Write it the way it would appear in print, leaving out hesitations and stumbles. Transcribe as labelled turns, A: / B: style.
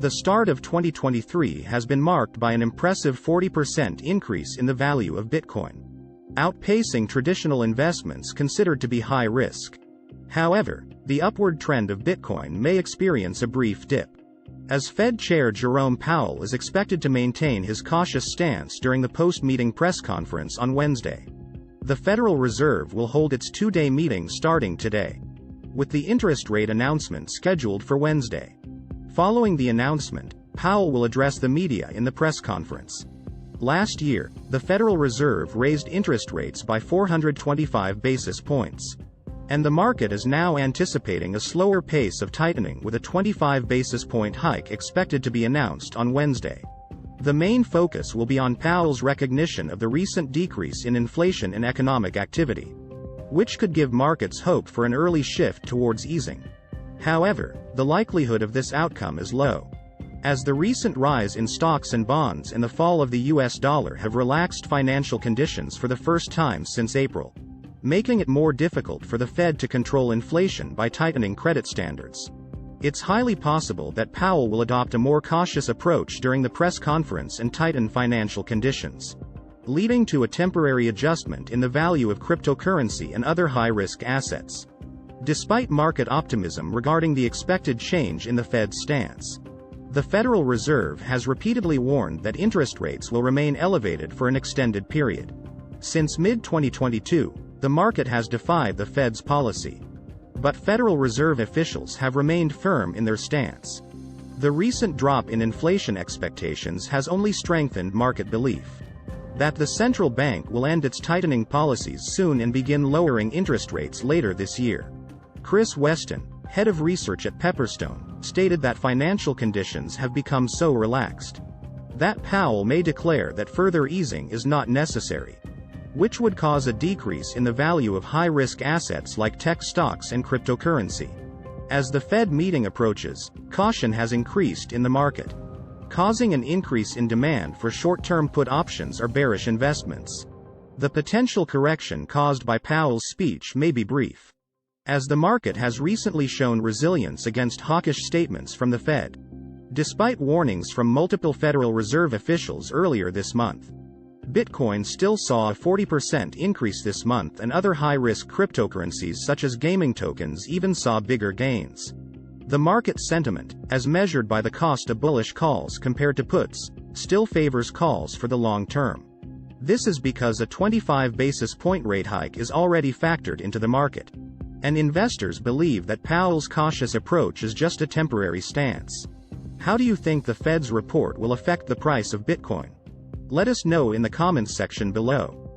A: The start of 2023 has been marked by an impressive 40% increase in the value of Bitcoin, outpacing traditional investments considered to be high risk. However, the upward trend of Bitcoin may experience a brief dip, as Fed Chair Jerome Powell is expected to maintain his cautious stance during the post-meeting press conference on Wednesday. The Federal Reserve will hold its two-day meeting starting today, with the interest rate announcement scheduled for Wednesday. Following the announcement, Powell will address the media in the press conference. Last year, the Federal Reserve raised interest rates by 425 basis points, and the market is now anticipating a slower pace of tightening with a 25 basis point hike expected to be announced on Wednesday. The main focus will be on Powell's recognition of the recent decrease in inflation and economic activity, which could give markets hope for an early shift towards easing. However, the likelihood of this outcome is low, as the recent rise in stocks and bonds and the fall of the US dollar have relaxed financial conditions for the first time since April, making it more difficult for the Fed to control inflation by tightening credit standards. It's highly possible that Powell will adopt a more cautious approach during the press conference and tighten financial conditions, leading to a temporary adjustment in the value of cryptocurrency and other high-risk assets. Despite market optimism regarding the expected change in the Fed's stance, the Federal Reserve has repeatedly warned that interest rates will remain elevated for an extended period. Since mid-2022, the market has defied the Fed's policy, but Federal Reserve officials have remained firm in their stance. The recent drop in inflation expectations has only strengthened market belief that the central bank will end its tightening policies soon and begin lowering interest rates later this year. Chris Weston, head of research at Pepperstone, stated that financial conditions have become so relaxed that Powell may declare that further easing is not necessary, which would cause a decrease in the value of high-risk assets like tech stocks and cryptocurrency. As the Fed meeting approaches, caution has increased in the market, causing an increase in demand for short-term put options or bearish investments. The potential correction caused by Powell's speech may be brief, as the market has recently shown resilience against hawkish statements from the Fed, despite warnings from multiple Federal Reserve officials earlier this month. Bitcoin still saw a 40% increase this month, and other high-risk cryptocurrencies such as gaming tokens even saw bigger gains. The market sentiment, as measured by the cost of bullish calls compared to puts, still favors calls for the long term. This is because a 25 basis point rate hike is already factored into the market, and investors believe that Powell's cautious approach is just a temporary stance. How do you think the Fed's report will affect the price of Bitcoin? Let us know in the comments section below.